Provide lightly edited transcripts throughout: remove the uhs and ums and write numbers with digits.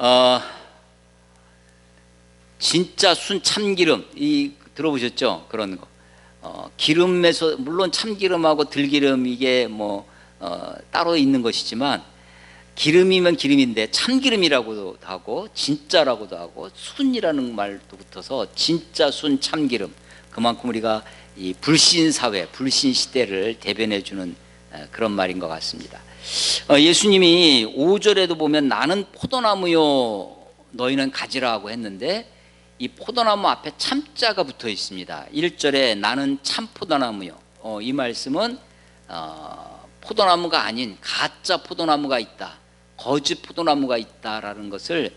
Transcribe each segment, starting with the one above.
어, 진짜 순 참기름 이 들어보셨죠? 그런 거. 기름에서 물론 참기름하고 들기름 이게 따로 있는 것이지만 기름이면 기름인데 참기름이라고도 하고 진짜라고도 하고 순이라는 말도 붙어서 진짜 순 참기름. 그만큼 우리가 이 불신 사회, 불신 시대를 대변해 주는 그런 말인 것 같습니다. 예수님이 5절에도 보면 나는 포도나무요 너희는 가지라고 했는데 이 포도나무 앞에 참자가 붙어 있습니다. 1절에 나는 참 포도나무요. 이 말씀은 포도나무가 아닌 가짜 포도나무가 있다, 거짓 포도나무가 있다라는 것을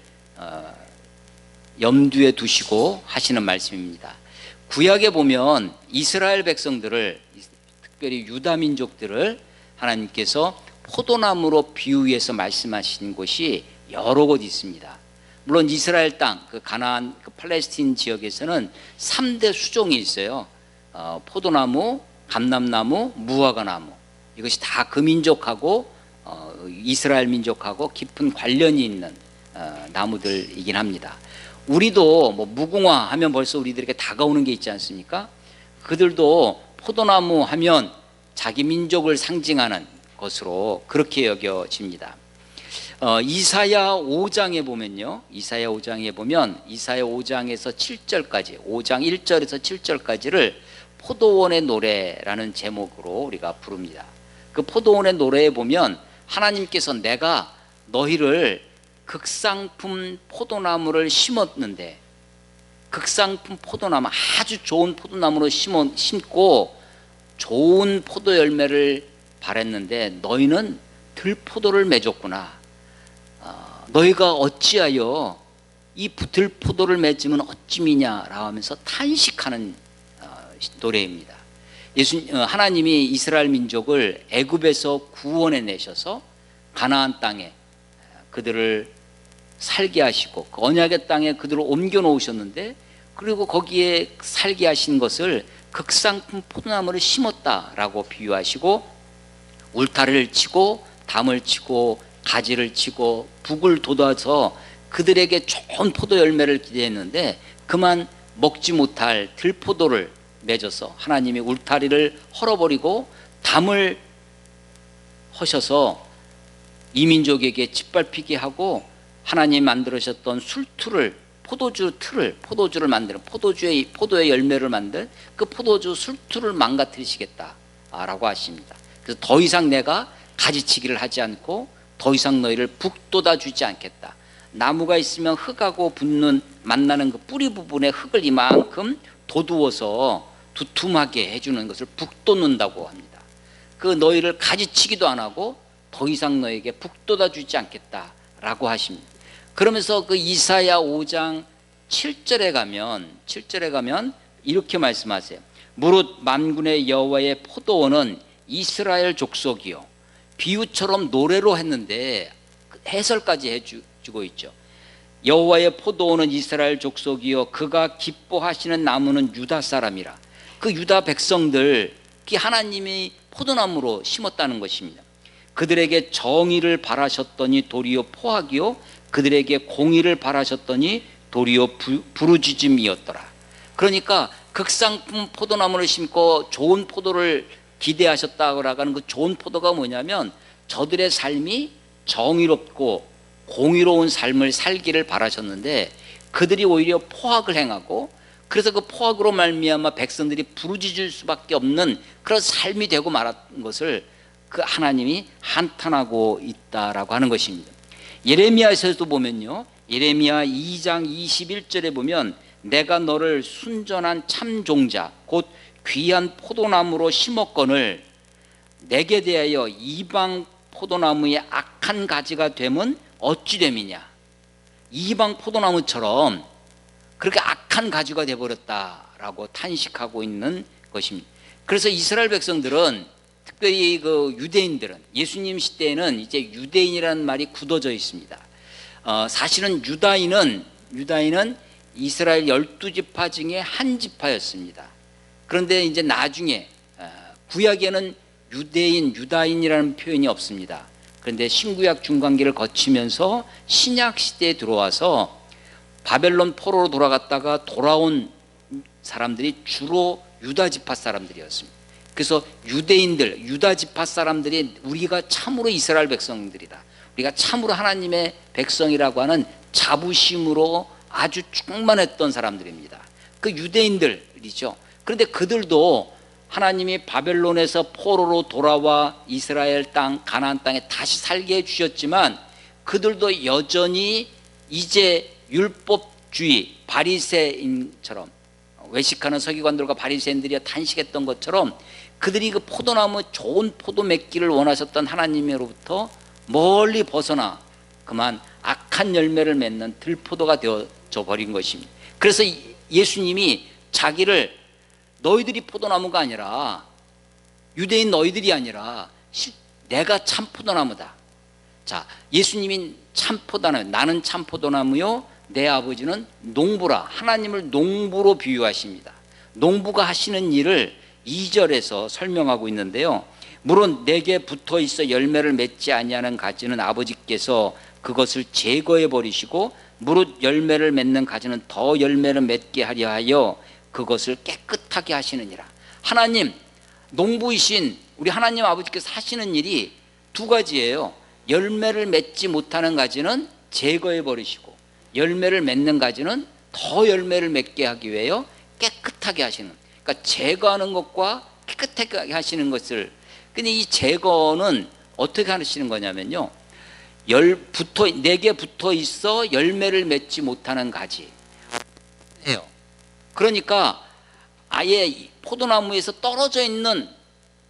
염두에 두시고 하시는 말씀입니다. 구약에 보면 이스라엘 백성들을, 특별히 유다 민족들을 하나님께서 포도나무로 비유해서 말씀하신 곳이 여러 곳 있습니다. 물론 이스라엘 땅, 그 가나안, 그 팔레스틴 지역에서는 3대 수종이 있어요. 포도나무, 감람나무, 무화과나무. 이것이 다 그 민족하고 이스라엘 민족하고 깊은 관련이 있는 나무들이긴 합니다. 우리도 무궁화 하면 벌써 우리들에게 다가오는 게 있지 않습니까? 그들도 포도나무 하면 자기 민족을 상징하는 것으로 그렇게 여겨집니다. 이사야 5장에 보면요, 이사야 5장에 보면 이사야 5장에서 7절까지, 5장 1절에서 7절까지를 포도원의 노래라는 제목으로 우리가 부릅니다. 그 포도원의 노래에 보면 하나님께서 내가 너희를 극상품 포도나무를 심었는데, 극상품 포도나무, 아주 좋은 포도나무로 심고 좋은 포도 열매를 발했는데 너희는 들포도를 맺었구나. 너희가 어찌하여 이 들포도를 맺으면 어찌미냐라고 하면서 탄식하는 노래입니다. 하나님이 이스라엘 민족을 애굽에서 구원해 내셔서 가나안 땅에 그들을 살게 하시고 그 언약의 땅에 그들을 옮겨 놓으셨는데, 그리고 거기에 살게 하신 것을 극상품 포도나무를 심었다라고 비유하시고 울타리를 치고 담을 치고 가지를 치고 북을 돋아서 그들에게 좋은 포도 열매를 기대했는데 그만 먹지 못할 들포도를 맺어서 하나님이 울타리를 헐어버리고 담을 허셔서 이민족에게 짓밟히게 하고 하나님 만들으셨던 술틀을, 포도주를 만드는 포도의 열매를 만든 그 포도주 술틀을 망가뜨리시겠다라고 하십니다. 그래서 더 이상 내가 가지치기를 하지 않고 더 이상 너희를 북돋아 주지 않겠다. 나무가 있으면 흙하고 만나는 그 뿌리 부분에 흙을 이만큼 돋우어서 두툼하게 해주는 것을 북돋는다고 합니다. 그 너희를 가지치기도 안 하고 더 이상 너에게 북돋아 주지 않겠다라고 하십니다. 그러면서 그 이사야 5장 7절에 가면 이렇게 말씀하세요. 무릇 만군의 여호와의 포도원은 이스라엘 족속이요. 비유처럼 노래로 했는데 해설까지 해주고 있죠. 여호와의 포도원은 이스라엘 족속이요 그가 기뻐하시는 나무는 유다 사람이라. 그 유다 백성들, 하나님이 포도나무로 심었다는 것입니다. 그들에게 정의를 바라셨더니 도리어 포악이요 그들에게 공의를 바라셨더니 도리어 부르짖음이었더라. 그러니까 극상품 포도나무를 심고 좋은 포도를 기대하셨다고 하는 그 좋은 포도가 뭐냐면 저들의 삶이 정의롭고 공의로운 삶을 살기를 바라셨는데 그들이 오히려 포악을 행하고, 그래서 그 포악으로 말미암아 백성들이 부르짖을 수밖에 없는 그런 삶이 되고 말한 것을 그 하나님이 한탄하고 있다라고 하는 것입니다. 예레미야에서도 보면요, 예레미야 2장 21절에 보면 내가 너를 순전한 참종자 곧 귀한 포도나무로 심었거늘 내게 대하여 이방 포도나무의 악한 가지가 되면 어찌 됨이냐. 이방 포도나무처럼 그렇게 악한 가지가 되어버렸다라고 탄식하고 있는 것입니다. 그래서 이스라엘 백성들은, 특별히 그 유대인들은, 예수님 시대에는 이제 유대인이라는 말이 굳어져 있습니다. 사실은 유다인은 이스라엘 12지파 중에 한 지파였습니다. 그런데 이제 나중에 구약에는 유다인이라는 표현이 없습니다. 그런데 신구약 중간기를 거치면서 신약 시대에 들어와서 바벨론 포로로 돌아갔다가 돌아온 사람들이 주로 유다 지파 사람들이었습니다. 그래서 유대인들, 유다 지파 사람들이 우리가 참으로 이스라엘 백성들이다, 우리가 참으로 하나님의 백성이라고 하는 자부심으로 아주 충만했던 사람들입니다. 그 유대인들이죠. 그런데 그들도 하나님이 바벨론에서 포로로 돌아와 이스라엘 땅, 가나안 땅에 다시 살게 해주셨지만 그들도 여전히 이제 율법주의, 바리새인처럼, 외식하는 서기관들과 바리새인들이 단식했던 것처럼 그들이 그 포도나무, 좋은 포도 맺기를 원하셨던 하나님으로부터 멀리 벗어나 그만 악한 열매를 맺는 들포도가 되어져 버린 것입니다. 그래서 예수님이 자기를 너희들이 포도나무가 아니라, 유대인 너희들이 아니라 내가 참 포도나무다. 자, 예수님이 참 포도나무, 나는 참 포도나무요 내 아버지는 농부라, 하나님을 농부로 비유하십니다. 농부가 하시는 일을 2절에서 설명하고 있는데요. 물론 내게 붙어 있어 열매를 맺지 아니하는 가지는 아버지께서 그것을 제거해 버리시고 무릇 열매를 맺는 가지는 더 열매를 맺게 하려 하여 그것을 깨끗하게 하시느니라. 하나님, 농부이신 우리 하나님 아버지께서 하시는 일이 두 가지예요. 열매를 맺지 못하는 가지는 제거해 버리시고 열매를 맺는 가지는 더 열매를 맺게 하기 위하여 깨끗하게 하시는, 그러니까 제거하는 것과 깨끗하게 하시는 것을. 근데 이 제거는 어떻게 하시는 거냐면요, 내게 붙어 있어 열매를 맺지 못하는 가지예요. 그러니까 아예 포도나무에서 떨어져 있는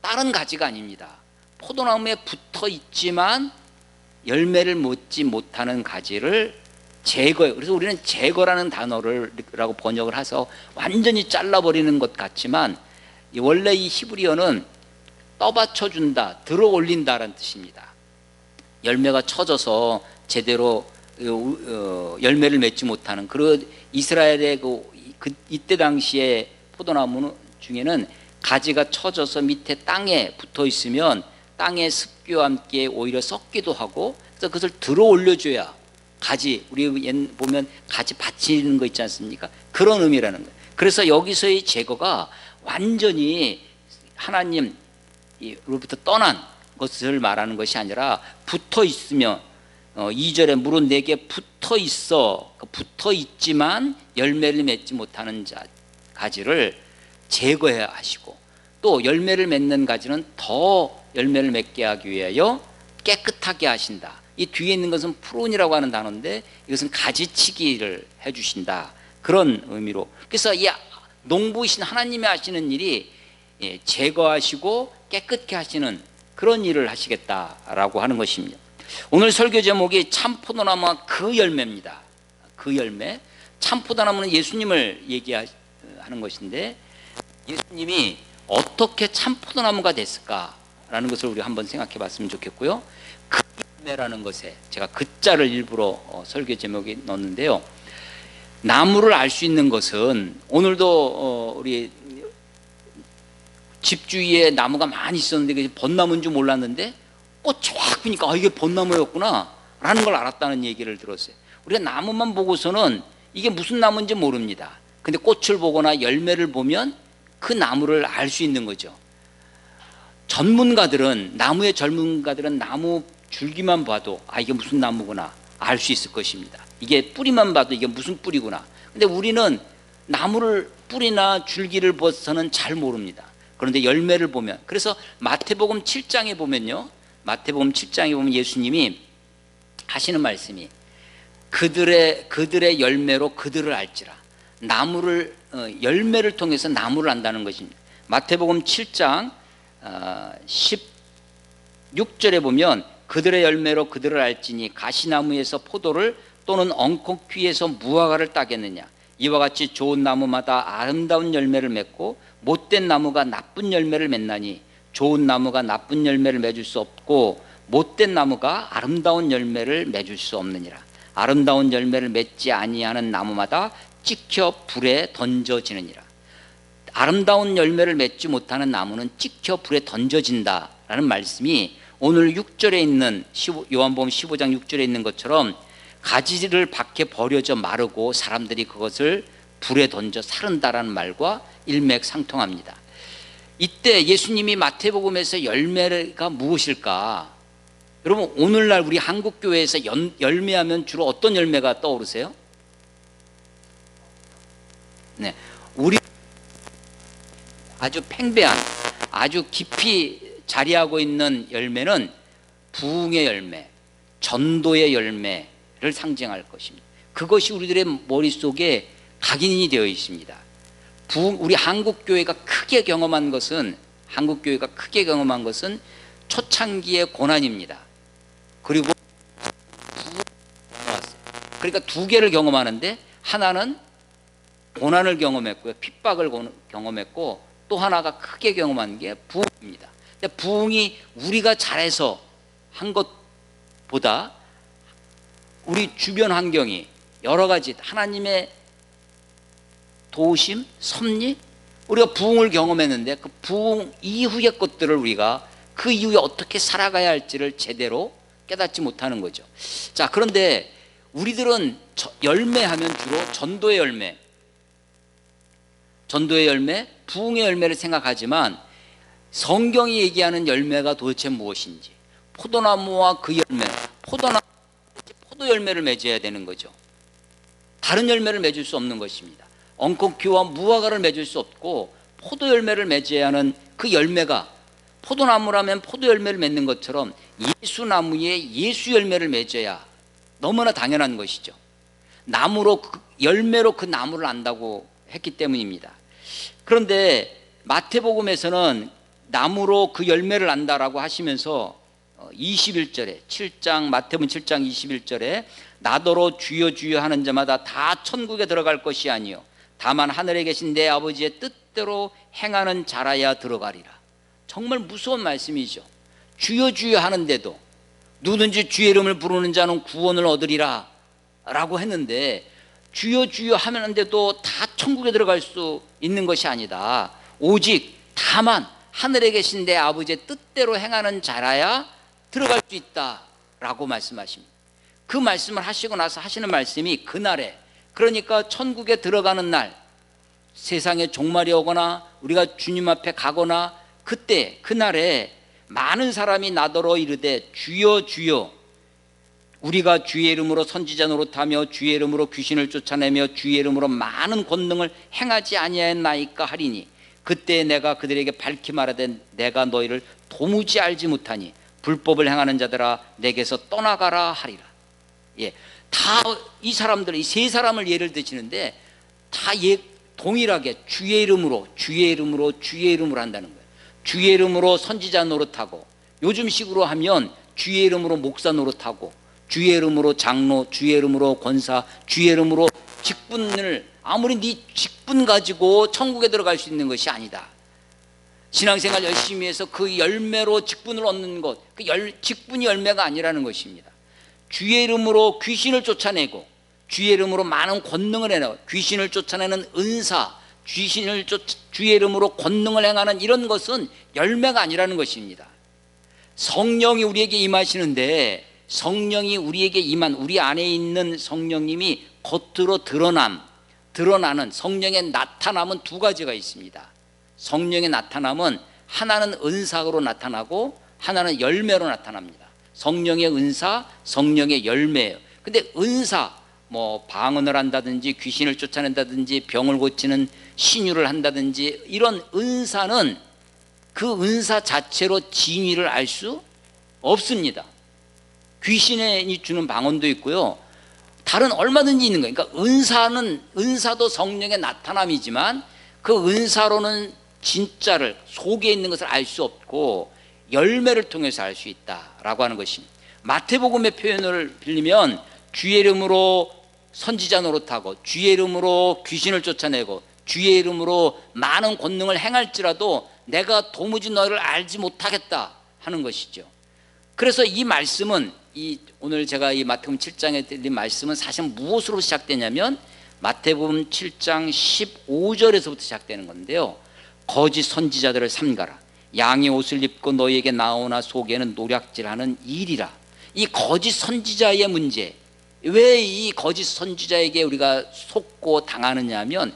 다른 가지가 아닙니다. 포도나무에 붙어 있지만 열매를 맺지 못하는 가지를 제거해요. 그래서 우리는 제거라는 단어라고 번역을 해서 완전히 잘라버리는 것 같지만 원래 이 히브리어는 떠받쳐준다, 들어 올린다라는 뜻입니다. 열매가 처져서 제대로 열매를 맺지 못하는, 그리고 이스라엘의 이때 당시에 포도나무 중에는 가지가 처져서 밑에 땅에 붙어 있으면 땅의 습기와 함께 오히려 썩기도 하고, 그래서 그것을 들어 올려줘야 가지, 우리 보면 가지 받치는 거 있지 않습니까? 그런 의미라는 거예요. 그래서 여기서의 제거가 완전히 하나님으로부터 떠난 것을 말하는 것이 아니라 붙어 있으며, 2절에 물은 내게 붙어 있어, 붙어 있지만 열매를 맺지 못하는 가지를 제거해야 하시고, 또 열매를 맺는 가지는 더 열매를 맺게 하기 위하여 깨끗하게 하신다. 이 뒤에 있는 것은 프론이라고 하는 단어인데 이것은 가지치기를 해주신다, 그런 의미로. 그래서 이 농부이신 하나님이 하시는 일이 제거하시고 깨끗게 하시는 그런 일을 하시겠다라고 하는 것입니다. 오늘 설교 제목이 참 포도나무와 그 열매입니다. 그 열매. 참 포도나무는 예수님을 얘기하는 것인데 예수님이 어떻게 참 포도나무가 됐을까라는 것을 우리 한번 생각해 봤으면 좋겠고요. 그 열매라는 것에 제가 그 자를 일부러 설교 제목에 넣었는데요. 나무를 알 수 있는 것은 오늘도 우리 집 주위에 나무가 많이 있었는데 그게 벚나무인 줄 몰랐는데 꽃이 확 피니까 이게 벚나무였구나 라는 걸 알았다는 얘기를 들었어요. 우리가 나무만 보고서는 이게 무슨 나무인지 모릅니다. 근데 꽃을 보거나 열매를 보면 그 나무를 알 수 있는 거죠. 나무의 전문가들은 나무 줄기만 봐도 이게 무슨 나무구나 알 수 있을 것입니다. 이게 뿌리만 봐도 이게 무슨 뿌리구나. 근데 우리는 나무를, 뿌리나 줄기를 봐서는 잘 모릅니다. 그런데 열매를 보면, 그래서 마태복음 7장에 보면요, 마태복음 7장에 보면 예수님이 하시는 말씀이 그들의 열매로 그들을 알지라. 나무를, 열매를 통해서 나무를 안다는 것입니다. 마태복음 7장 16절에 보면 그들의 열매로 그들을 알지니 가시나무에서 포도를 또는 엉겅퀴에서 무화과를 따겠느냐. 이와 같이 좋은 나무마다 아름다운 열매를 맺고 못된 나무가 나쁜 열매를 맺나니 좋은 나무가 나쁜 열매를 맺을 수 없고 못된 나무가 아름다운 열매를 맺을 수 없느니라. 아름다운 열매를 맺지 아니하는 나무마다 찍혀 불에 던져지느니라. 아름다운 열매를 맺지 못하는 나무는 찍혀 불에 던져진다라는 말씀이 오늘 6절에 있는 요한복음 15장 6절에 있는 것처럼 가지를 밖에 버려져 마르고 사람들이 그것을 불에 던져 사른다라는 말과 일맥상통합니다. 이때 예수님이 마태복음에서 열매가 무엇일까? 여러분, 오늘날 우리 한국교회에서 열매하면 주로 어떤 열매가 떠오르세요? 네, 우리 아주 팽배한, 아주 깊이 자리하고 있는 열매는 부흥의 열매, 전도의 열매를 상징할 것입니다. 그것이 우리들의 머릿속에 각인이 되어 있습니다. 우리 한국교회가 크게 경험한 것은 초창기의 고난입니다. 그리고 그러니까 두 개를 경험하는데, 하나는 고난을 경험했고요, 핍박을 경험했고, 또 하나가 크게 경험한 게 부흥입니다. 근데 부흥이 우리가 잘해서 한 것보다 우리 주변 환경이 여러 가지 하나님의 도우심, 섭리, 우리가 부흥을 경험했는데 그 부흥 이후의 것들을 우리가 그 이후에 어떻게 살아가야 할지를 제대로 깨닫지 못하는 거죠. 자, 그런데 우리들은 열매하면 주로 전도의 열매, 부흥의 열매를 생각하지만 성경이 얘기하는 열매가 도대체 무엇인지, 포도나무와 그 열매, 포도 열매를 맺어야 되는 거죠. 다른 열매를 맺을 수 없는 것입니다. 엉겅퀴와 무화과를 맺을 수 없고 포도 열매를 맺어야 하는 그 열매가, 포도나무라면 포도 열매를 맺는 것처럼 예수나무에 예수 열매를 맺어야 너무나 당연한 것이죠. 열매로 그 나무를 안다고 했기 때문입니다. 그런데 마태복음에서는 나무로 그 열매를 안다라고 하시면서 21절에 마태복음 7장 21절에 나더러 주여 주여 하는 자마다 다 천국에 들어갈 것이 아니요 다만 하늘에 계신 내 아버지의 뜻대로 행하는 자라야 들어가리라. 정말 무서운 말씀이죠. 주여 주여 하는데도 누구든지 주의 이름을 부르는 자는 구원을 얻으리라 라고 했는데, 주여 주여 하는데도 다 천국에 들어갈 수 있는 것이 아니다. 오직 다만 하늘에 계신 내 아버지의 뜻대로 행하는 자라야 들어갈 수 있다라고 말씀하십니다. 그 말씀을 하시고 나서 하시는 말씀이 그날에, 그러니까 천국에 들어가는 날, 세상에 종말이 오거나 우리가 주님 앞에 가거나 그때 그날에 많은 사람이 나더러 이르되 주여 주여 우리가 주의 이름으로 선지자 노릇하며 주의 이름으로 귀신을 쫓아내며 주의 이름으로 많은 권능을 행하지 아니하였나이까 하리니 그때 내가 그들에게 밝히 말하되 내가 너희를 도무지 알지 못하니 불법을 행하는 자들아 내게서 떠나가라 하리라. 예, 다 이 사람들, 이 세 사람을 예를 드시는데 다 동일하게 주의 이름으로 한다는 거예요. 주의 이름으로 선지자 노릇하고, 요즘식으로 하면 주의 이름으로 목사 노릇하고, 주의 이름으로 장로, 주의 이름으로 권사, 주의 이름으로 직분을, 아무리 네 직분 가지고 천국에 들어갈 수 있는 것이 아니다. 신앙생활 열심히 해서 그 열매로 직분을 얻는 것, 그 직분이 열매가 아니라는 것입니다. 주의 이름으로 귀신을 쫓아내고 주의 이름으로 많은 권능을 해내고, 귀신을 쫓아내는 은사, 주의 이름으로 권능을 행하는 이런 것은 열매가 아니라는 것입니다. 성령이 우리에게 임하시는데, 성령이 우리에게 임한, 우리 안에 있는 성령님이 겉으로 드러나는 성령의 나타남은 두 가지가 있습니다. 성령의 나타남은 하나는 은사로 나타나고 하나는 열매로 나타납니다. 성령의 은사, 성령의 열매예요. 근데 은사, 방언을 한다든지 귀신을 쫓아낸다든지 병을 고치는 신유를 한다든지 이런 은사는 그 은사 자체로 진위를 알 수 없습니다. 귀신이 주는 방언도 있고요, 다른 얼마든지 있는 거예요. 그러니까 은사도 성령의 나타남이지만 그 은사로는 진짜를, 속에 있는 것을 알 수 없고 열매를 통해서 알 수 있다라고 하는 것입니다. 마태복음의 표현을 빌리면 주의 이름으로 선지자 노릇하고 주의 이름으로 귀신을 쫓아내고 주의 이름으로 많은 권능을 행할지라도 내가 도무지 너희를 알지 못하겠다 하는 것이죠. 그래서 이 말씀은, 오늘 제가 이 마태복음 7장에 드린 말씀은 사실 무엇으로 시작되냐면 마태복음 7장 15절에서부터 시작되는 건데요, 거짓 선지자들을 삼가라. 양의 옷을 입고 너희에게 나오나 속에는 노략질하는 일이라. 이 거짓 선지자의 문제, 왜 이 거짓 선지자에게 우리가 속고 당하느냐 하면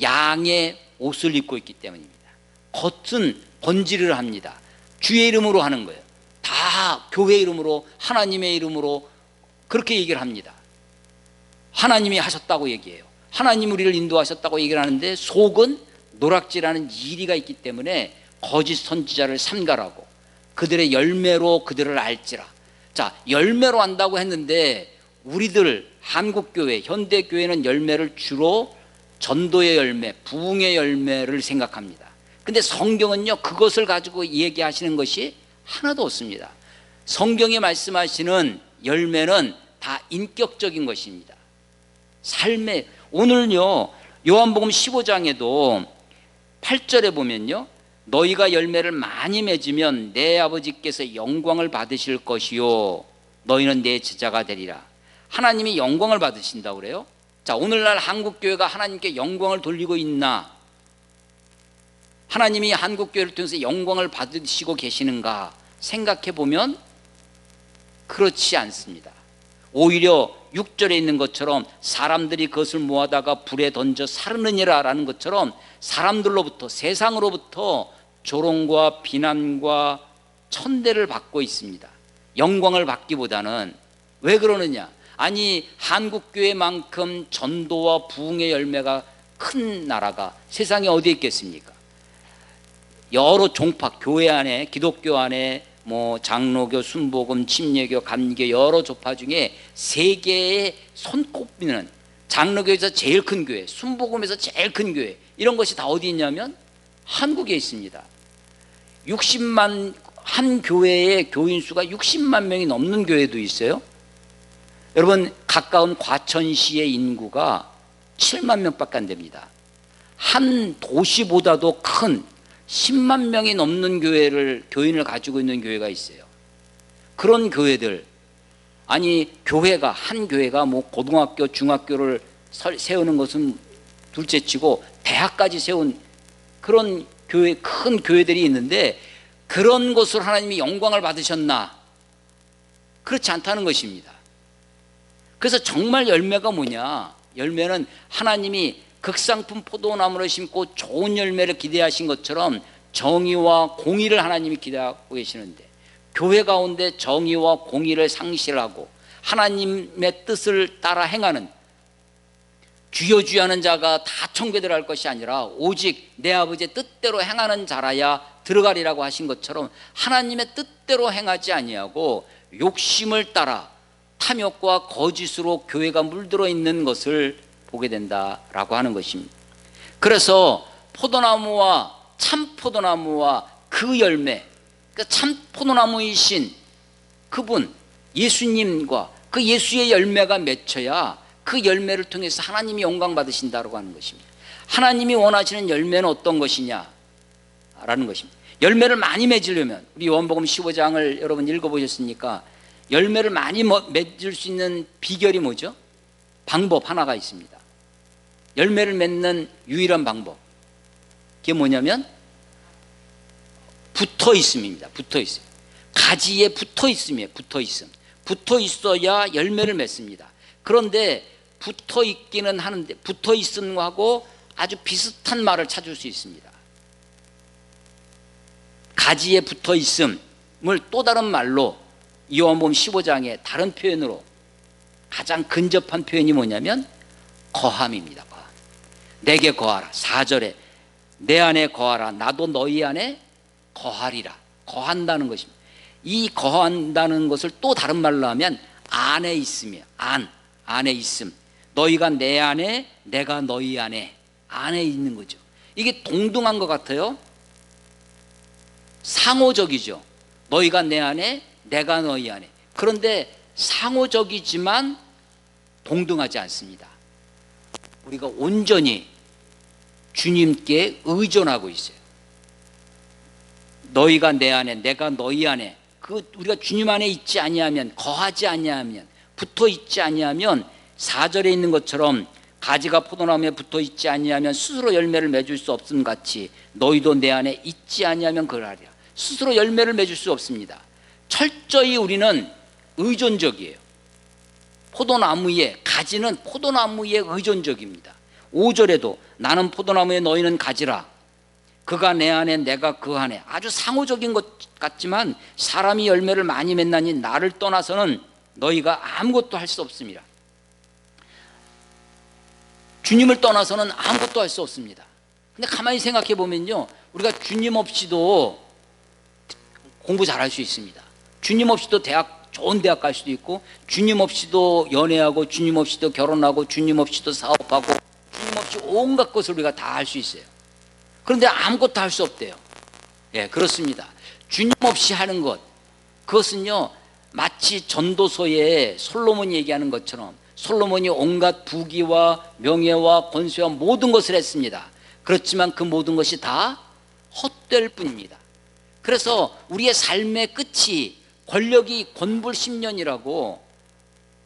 양의 옷을 입고 있기 때문입니다. 겉은 번지를 합니다. 주의 이름으로 하는 거예요. 다 교회 이름으로, 하나님의 이름으로 그렇게 얘기를 합니다. 하나님이 하셨다고 얘기해요. 하나님 우리를 인도하셨다고 얘기를 하는데 속은 노략질하는 이리가 있기 때문에 거짓 선지자를 삼가라고, 그들의 열매로 그들을 알지라. 자, 열매로 안다고 했는데 우리들 한국교회, 현대교회는 열매를 주로 전도의 열매, 부흥의 열매를 생각합니다. 근데 성경은요, 그것을 가지고 얘기하시는 것이 하나도 없습니다. 성경이 말씀하시는 열매는 다 인격적인 것입니다. 삶의, 오늘요 요한복음 15장에도 8절에 보면요, 너희가 열매를 많이 맺으면 내 아버지께서 영광을 받으실 것이요 너희는 내 제자가 되리라. 하나님이 영광을 받으신다고 그래요. 자, 오늘날 한국교회가 하나님께 영광을 돌리고 있나? 하나님이 한국교회를 통해서 영광을 받으시고 계시는가 생각해 보면 그렇지 않습니다. 오히려 6절에 있는 것처럼 사람들이 그것을 모아다가 불에 던져 사르느니라 라는 것처럼 사람들로부터, 세상으로부터 조롱과 비난과 천대를 받고 있습니다. 영광을 받기보다는. 왜 그러느냐? 아니, 한국교회만큼 전도와 부흥의 열매가 큰 나라가 세상에 어디에 있겠습니까? 여러 종파, 교회 안에, 기독교 안에 뭐 장로교, 순복음, 침례교, 감리교 여러 조파 중에 세계에 손꼽히는, 장로교에서 제일 큰 교회, 순복음에서 제일 큰 교회, 이런 것이 다 어디 있냐면 한국에 있습니다. 60만, 한 교회의 교인 수가 60만 명이 넘는 교회도 있어요. 여러분, 가까운 과천시의 인구가 7만 명밖에 안 됩니다. 한 도시보다도 큰 10만 명이 넘는 교인을 가지고 있는 교회가 있어요. 그런 교회들, 아니 교회가, 한 교회가 뭐 고등학교, 중학교를 세우는 것은 둘째치고 대학까지 세운 그런 교회, 큰 교회들이 있는데 그런 곳으로 하나님이 영광을 받으셨나? 그렇지 않다는 것입니다. 그래서 정말 열매가 뭐냐? 열매는 하나님이 극상품 포도나무를 심고 좋은 열매를 기대하신 것처럼 정의와 공의를 하나님이 기대하고 계시는데, 교회 가운데 정의와 공의를 상실하고 하나님의 뜻을 따라 행하는, 주여 주여 하는 자가 다 천국에 들어갈 것이 아니라 오직 내 아버지의 뜻대로 행하는 자라야 들어가리라고 하신 것처럼 하나님의 뜻대로 행하지 아니하고 욕심을 따라 탐욕과 거짓으로 교회가 물들어 있는 것을 보게 된다라고 하는 것입니다. 그래서 포도나무와 참 포도나무와 그 열매, 그러니까 참 포도나무이신 그분 예수님과 그 예수의 열매가 맺혀야 그 열매를 통해서 하나님이 영광 받으신다고 하는 것입니다. 하나님이 원하시는 열매는 어떤 것이냐라는 것입니다. 열매를 많이 맺으려면, 우리 요한복음 15장을 여러분 읽어보셨으니까 열매를 많이 맺을 수 있는 비결이 뭐죠? 방법 하나가 있습니다. 열매를 맺는 유일한 방법, 그게 뭐냐면 붙어 있음입니다. 붙어 있음. 가지에 붙어 있음이에요. 붙어 있음. 붙어 있어야 열매를 맺습니다. 그런데 붙어 있기는 하는데 붙어 있음하고 아주 비슷한 말을 찾을 수 있습니다. 가지에 붙어 있음을 또 다른 말로 요한복음 15장의 다른 표현으로 가장 근접한 표현이 뭐냐면 거함입니다. 거함. 내게 거하라. 4절에 내 안에 거하라. 나도 너희 안에 거하리라. 거한다는 것입니다. 이 거한다는 것을 또 다른 말로 하면 안에 있음이에요. 안에 있음. 너희가 내 안에, 내가 너희 안에 있는 거죠. 이게 동등한 것 같아요. 상호적이죠. 너희가 내 안에, 내가 너희 안에. 그런데 상호적이지만 동등하지 않습니다. 우리가 온전히 주님께 의존하고 있어요. 너희가 내 안에, 내가 너희 안에. 우리가 주님 안에 있지 아니하면, 거하지 아니하면, 붙어 있지 아니하면 4절에 있는 것처럼 가지가 포도나무에 붙어 있지 아니하면 스스로 열매를 맺을 수 없음 같이 너희도 내 안에 있지 아니하면 그러하리라. 스스로 열매를 맺을 수 없습니다. 철저히 우리는 의존적이에요. 포도나무의 가지는 포도나무에 의존적입니다. 5절에도 나는 포도나무에 너희는 가지라. 그가 내 안에 내가 그 안에. 아주 상호적인 것 같지만 사람이 열매를 많이 맺나니 나를 떠나서는 너희가 아무것도 할 수 없습니다. 주님을 떠나서는 아무것도 할 수 없습니다. 근데 가만히 생각해 보면요, 우리가 주님 없이도 공부 잘할 수 있습니다. 주님 없이도 좋은 대학 갈 수도 있고, 주님 없이도 연애하고, 주님 없이도 결혼하고, 주님 없이도 사업하고, 주님 없이 온갖 것을 우리가 다 할 수 있어요. 그런데 아무것도 할 수 없대요. 예, 그렇습니다. 주님 없이 하는 것, 그것은요 마치 전도서에 솔로몬이 얘기하는 것처럼 솔로몬이 온갖 부귀와 명예와 권세와 모든 것을 했습니다. 그렇지만 그 모든 것이 다 헛될 뿐입니다. 그래서 우리의 삶의 끝이 권력이 권불 10년이라고,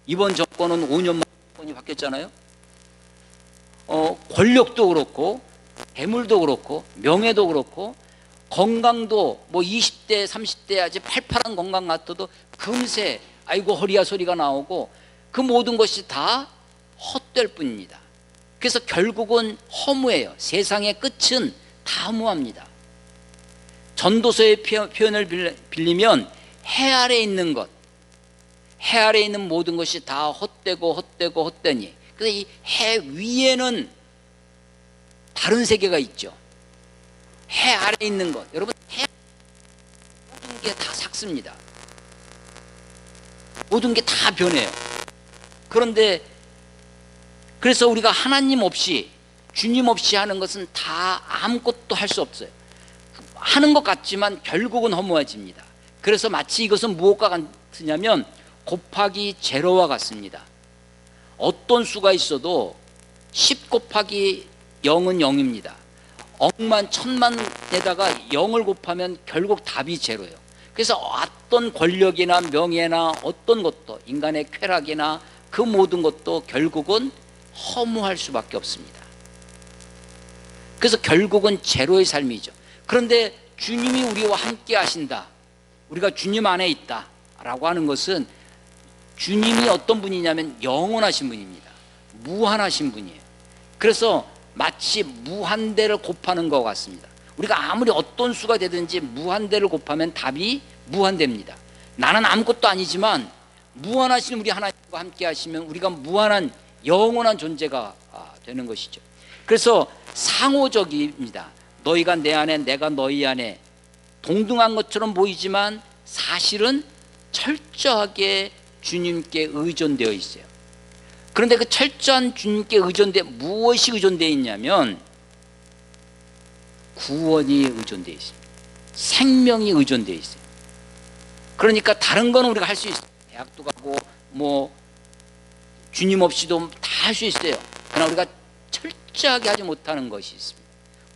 이번 정권은 5년만 정권이 바뀌었잖아요. 권력도 그렇고 재물도 그렇고 명예도 그렇고 건강도 뭐 20대 30대 아직 팔팔한 건강 같아도 금세 아이고 허리야 소리가 나오고, 그 모든 것이 다 헛될 뿐입니다. 그래서 결국은 허무해요. 세상의 끝은 다 허무합니다. 전도서의 표현을 빌리면 해 아래 있는 것, 해 아래 있는 모든 것이 다 헛되고 헛되고 헛되니, 그래서 이 해 위에는 다른 세계가 있죠. 해 아래 있는 것, 여러분, 해 모든 게 다 삭습니다. 모든 게 다 변해요. 그런데 그래서 우리가 하나님 없이, 주님 없이 하는 것은 다 아무것도 할 수 없어요. 하는 것 같지만 결국은 허무해집니다. 그래서 마치 이것은 무엇과 같으냐면 곱하기 제로와 같습니다. 어떤 수가 있어도 10 곱하기 0은 0입니다. 억만 천만에다가 0을 곱하면 결국 답이 제로예요. 그래서 어떤 권력이나 명예나 어떤 것도, 인간의 쾌락이나 그 모든 것도 결국은 허무할 수밖에 없습니다. 그래서 결국은 제로의 삶이죠. 그런데 주님이 우리와 함께 하신다, 우리가 주님 안에 있다 라고 하는 것은, 주님이 어떤 분이냐면 영원하신 분입니다. 무한하신 분이에요. 그래서 마치 무한대를 곱하는 것 같습니다. 우리가 아무리 어떤 수가 되든지 무한대를 곱하면 답이 무한대입니다. 나는 아무것도 아니지만 무한하신 우리 하나님과 함께 하시면 우리가 무한한 영원한 존재가 되는 것이죠. 그래서 상호적입니다. 너희가 내 안에 내가 너희 안에, 동등한 것처럼 보이지만 사실은 철저하게 주님께 의존되어 있어요. 그런데 그 철저한 주님께 무엇이 의존되어 있냐면 구원이 의존되어 있습니다. 생명이 의존되어 있어요. 그러니까 다른 거는 우리가 할 수 있어요. 대학도 가고 뭐 주님 없이도 다 할 수 있어요. 그러나 우리가 철저하게 하지 못하는 것이 있습니다.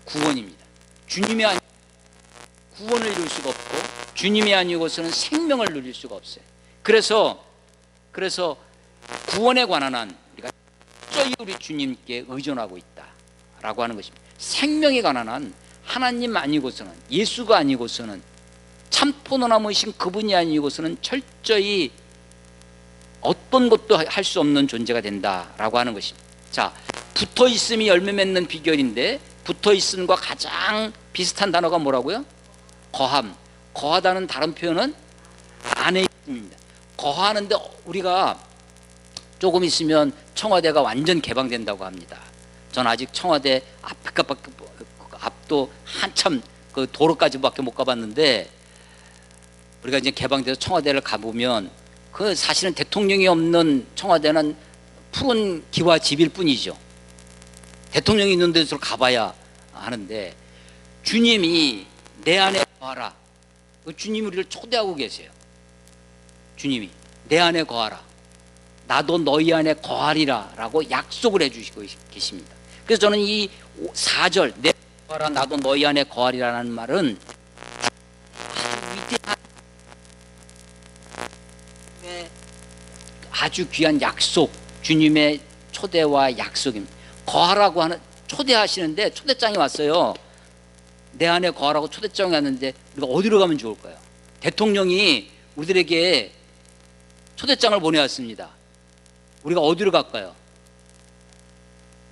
구원입니다. 주님이 아니고 구원을 이룰 수가 없고, 주님이 아니고서는 생명을 누릴 수가 없어요. 그래서 구원에 관한 한 우리가 철저히 우리 주님께 의존하고 있다라고 하는 것입니다. 생명에 관한 한 하나님 아니고서는, 예수가 아니고서는, 참 포도나무이신 그분이 아니고서는 철저히 어떤 것도 할 수 없는 존재가 된다라고 하는 것입니다. 자, 붙어 있음이 열매 맺는 비결인데, 붙어 있음과 가장 비슷한 단어가 뭐라고요? 거함. 거하다는 다른 표현은 안에 있습니다. 거하는데 우리가 조금 있으면 청와대가 완전 개방된다고 합니다. 전 아직 청와대 앞도 한참 그 도로까지밖에 못 가봤는데, 우리가 이제 개방돼서 청와대를 가보면 그 사실은 대통령이 없는 청와대는 푸른 기와 집일 뿐이죠. 대통령이 있는 데서 가봐야 하는데, 주님이 내 안에 거하라. 주님이 우리를 초대하고 계세요. 주님이 내 안에 거하라. 나도 너희 안에 거하리라 라고 약속을 해주시고 계십니다. 그래서 저는 이 4절 내 안에 거하라, 나도 너희 안에 거하리라는 말은 아주 귀한 약속, 주님의 초대와 약속입니다. 거하라고 하는, 초대하시는데 초대장이 왔어요. 내 안에 거하라고 초대장이 왔는데 우리가 어디로 가면 좋을까요? 대통령이 우리들에게 초대장을 보내왔습니다. 우리가 어디로 갈까요?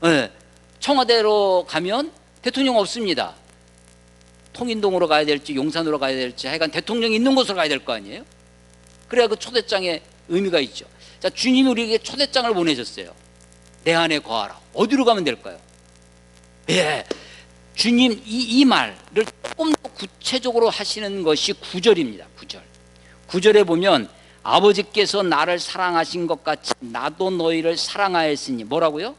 네, 청와대로 가면 대통령 없습니다. 통인동으로 가야 될지 용산으로 가야 될지 하여간 대통령이 있는 곳으로 가야 될 거 아니에요? 그래야 그 초대장에 의미가 있죠. 자, 주님이 우리에게 초대장을 보내셨어요. 내 안에 거하라. 어디로 가면 될까요? 예, 주님 이 말을 조금 더 구체적으로 하시는 것이 9절입니다. 9절에 보면 아버지께서 나를 사랑하신 것 같이 나도 너희를 사랑하였으니 뭐라고요?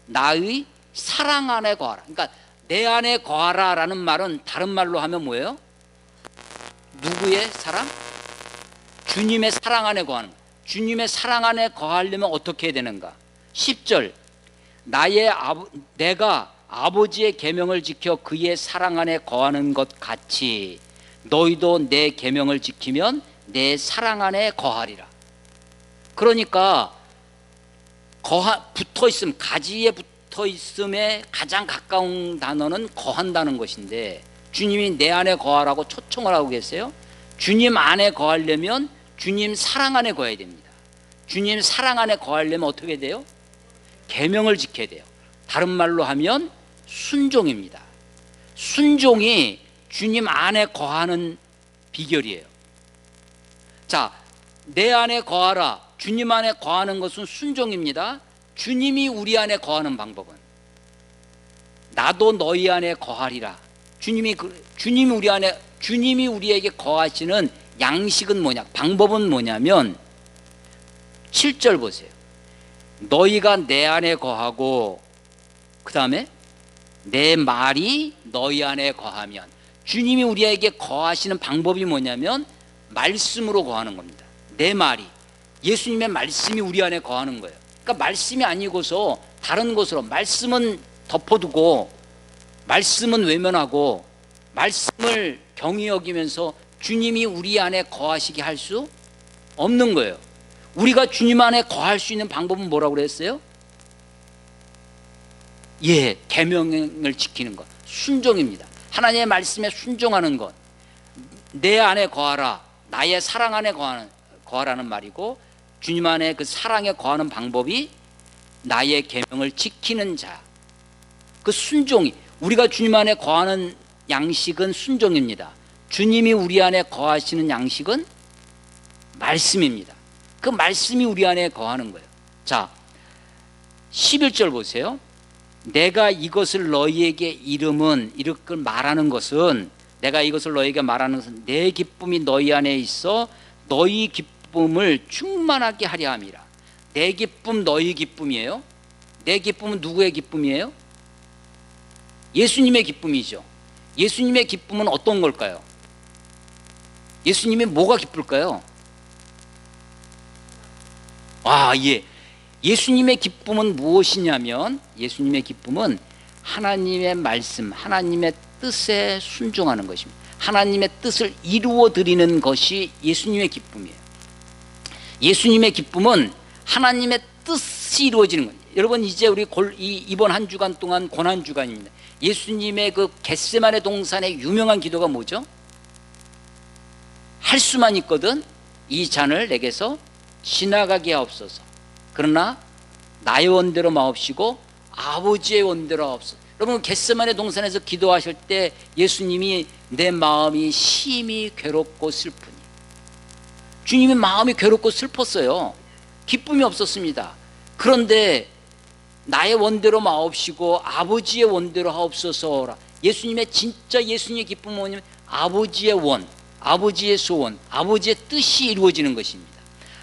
나의 사랑 안에 거하라. 그러니까 내 안에 거하라 라는 말은 다른 말로 하면 뭐예요? 누구의 사랑? 주님의 사랑 안에 거하는 거예요. 주님의 사랑 안에 거하려면 어떻게 해야 되는가? 10절 내가 아버지의 계명을 지켜 그의 사랑 안에 거하는 것 같이 너희도 내 계명을 지키면 내 사랑 안에 거하리라. 그러니까 붙어있음, 가지에 붙어있음에 가장 가까운 단어는 거한다는 것인데 주님이 내 안에 거하라고 초청을 하고 계세요. 주님 안에 거하려면 주님 사랑 안에 거해야 됩니다. 주님 사랑 안에 거하려면 어떻게 돼요? 계명을 지켜야 돼요. 다른 말로 하면 순종입니다. 순종이 주님 안에 거하는 비결이에요. 자, 내 안에 거하라. 주님 안에 거하는 것은 순종입니다. 주님이 우리 안에 거하는 방법은 나도 너희 안에 거하리라. 주님이 우리에게 거하시는 양식은 뭐냐? 방법은 뭐냐면 7절 보세요. 너희가 내 안에 거하고 그 다음에 내 말이 너희 안에 거하면 주님이 우리에게 거하시는 방법이 뭐냐면 말씀으로 거하는 겁니다. 내 말이 예수님의 말씀이 우리 안에 거하는 거예요. 그러니까 말씀이 아니고서 다른 것으로 말씀은 덮어두고 말씀은 외면하고 말씀을 경히 여기면서 주님이 우리 안에 거하시게 할 수 없는 거예요. 우리가 주님 안에 거할 수 있는 방법은 뭐라고 그랬어요? 예, 계명을 지키는 것, 순종입니다. 하나님의 말씀에 순종하는 것. 내 안에 거하라. 나의 사랑 안에 거하라는 말이고 주님 안에 그 사랑에 거하는 방법이 나의 계명을 지키는 자. 그 순종이 우리가 주님 안에 거하는 양식은 순종입니다. 주님이 우리 안에 거하시는 양식은 말씀입니다. 그 말씀이 우리 안에 거하는 거예요. 자, 11절 보세요. 내가 이것을 너희에게 이렇게 말하는 것은 내가 이것을 너희에게 말하는 것은 내 기쁨이 너희 안에 있어 너희 기쁨을 충만하게 하려 함이라. 내 기쁨 너희 기쁨이에요. 내 기쁨은 누구의 기쁨이에요? 예수님의 기쁨이죠. 예수님의 기쁨은 어떤 걸까요? 예수님이 뭐가 기쁠까요? 예. 예수님의 기쁨은 무엇이냐면 예수님의 기쁨은 하나님의 말씀, 하나님의 뜻에 순종하는 것입니다. 하나님의 뜻을 이루어 드리는 것이 예수님의 기쁨이에요. 예수님의 기쁨은 하나님의 뜻이 이루어지는 거예요. 여러분 이제 우리 이번 한 주간 동안 고난 주간입니다. 예수님의 그 겟세마네 동산의 유명한 기도가 뭐죠? 할 수만 있거든 이 잔을 내게서 지나가게 하옵소서. 그러나 나의 원대로 마옵시고 아버지의 원대로 하옵소서. 여러분 겟세마네 동산에서 기도하실 때 예수님이 내 마음이 심히 괴롭고 슬프니 주님의 마음이 괴롭고 슬펐어요. 기쁨이 없었습니다. 그런데 나의 원대로 마옵시고 아버지의 원대로 하옵소서라. 진짜 예수님의 기쁨은 뭐냐면 아버지의 원, 아버지의 소원, 아버지의 뜻이 이루어지는 것입니다.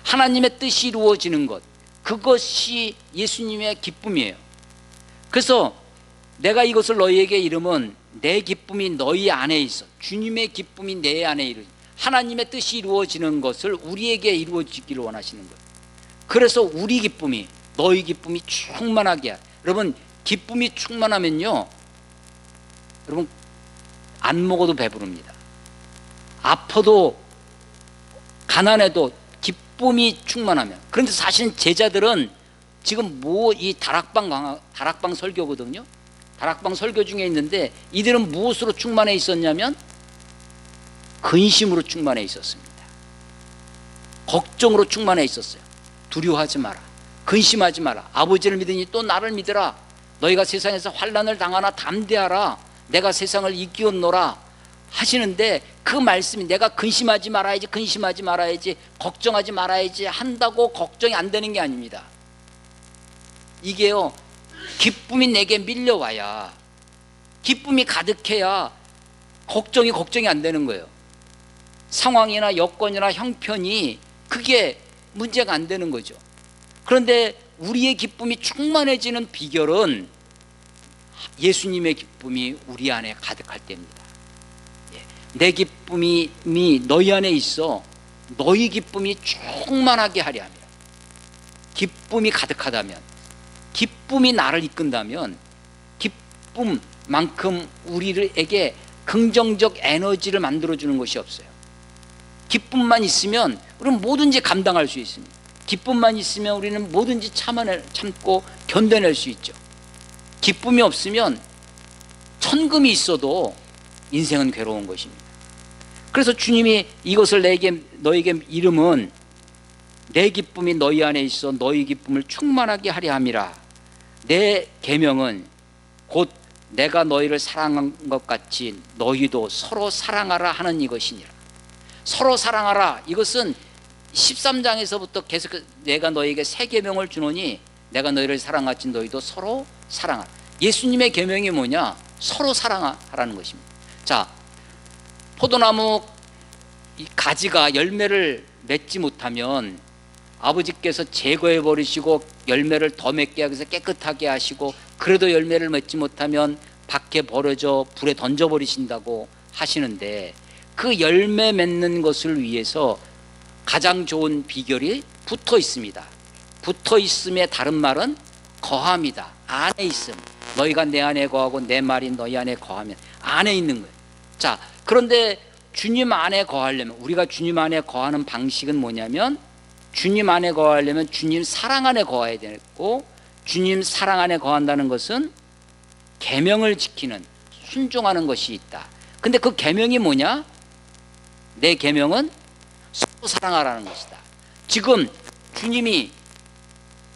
하나님의 뜻이 이루어지는 것, 그것이 예수님의 기쁨이에요. 그래서 내가 이것을 너희에게 이르면 내 기쁨이 너희 안에 있어. 주님의 기쁨이 내 안에 이루어져. 하나님의 뜻이 이루어지는 것을 우리에게 이루어지기를 원하시는 거예요. 그래서 우리 기쁨이 너희 기쁨이 충만하게 해. 여러분 기쁨이 충만하면요 여러분 안 먹어도 배부릅니다. 아파도 가난해도 기쁨이 충만하면. 그런데 사실 제자들은 지금 이 다락방 설교거든요. 다락방 설교 중에 있는데 이들은 무엇으로 충만해 있었냐면 근심으로 충만해 있었습니다. 걱정으로 충만해 있었어요. 두려워하지 마라. 근심하지 마라. 아버지를 믿으니 또 나를 믿으라. 너희가 세상에서 환난을 당하나 담대하라. 내가 세상을 이기었노라 하시는데 그 말씀이 내가 근심하지 말아야지, 근심하지 말아야지, 걱정하지 말아야지 한다고 걱정이 안 되는 게 아닙니다. 이게요, 기쁨이 내게 밀려와야, 기쁨이 가득해야 걱정이 안 되는 거예요. 상황이나 여건이나 형편이 그게 문제가 안 되는 거죠. 그런데 우리의 기쁨이 충만해지는 비결은 예수님의 기쁨이 우리 안에 가득할 때입니다. 내 기쁨이 너희 안에 있어 너희 기쁨이 충만하게 하려 함이라. 기쁨이 가득하다면, 기쁨이 나를 이끈다면 기쁨만큼 우리에게 긍정적 에너지를 만들어주는 것이 없어요. 기쁨만 있으면 우리는 뭐든지 감당할 수 있습니다. 기쁨만 있으면 우리는 뭐든지 참고 견뎌낼 수 있죠. 기쁨이 없으면 천금이 있어도 인생은 괴로운 것입니다. 그래서 주님이 이것을 너에게 이름은 내 기쁨이 너희 안에 있어 너희 기쁨을 충만하게 하려 함이라. 내 계명은 곧 내가 너희를 사랑한 것 같이 너희도 서로 사랑하라 하는 이것이니라. 서로 사랑하라, 이것은 13장에서부터 계속 내가 너희에게 새 계명을 주노니 내가 너희를 사랑같이 너희도 서로 사랑하라. 예수님의 계명이 뭐냐? 서로 사랑하라는 것입니다. 자, 포도나무 이 가지가 열매를 맺지 못하면 아버지께서 제거해 버리시고 열매를 더 맺게 하기 위해서 깨끗하게 하시고, 그래도 열매를 맺지 못하면 밖에 버려져 불에 던져 버리신다고 하시는데, 그 열매 맺는 것을 위해서 가장 좋은 비결이 붙어 있습니다. 붙어 있음의 다른 말은 거함이다. 안에 있음. 너희가 내 안에 거하고 내 말이 너희 안에 거하면 안에 있는 거예요. 자, 그런데 주님 안에 거하려면, 우리가 주님 안에 거하는 방식은 뭐냐면, 주님 안에 거하려면 주님 사랑 안에 거해야 되고, 주님 사랑 안에 거한다는 것은 계명을 지키는, 순종하는 것이 있다. 근데 그 계명이 뭐냐? 내 계명은 서로 사랑하라는 것이다. 지금 주님이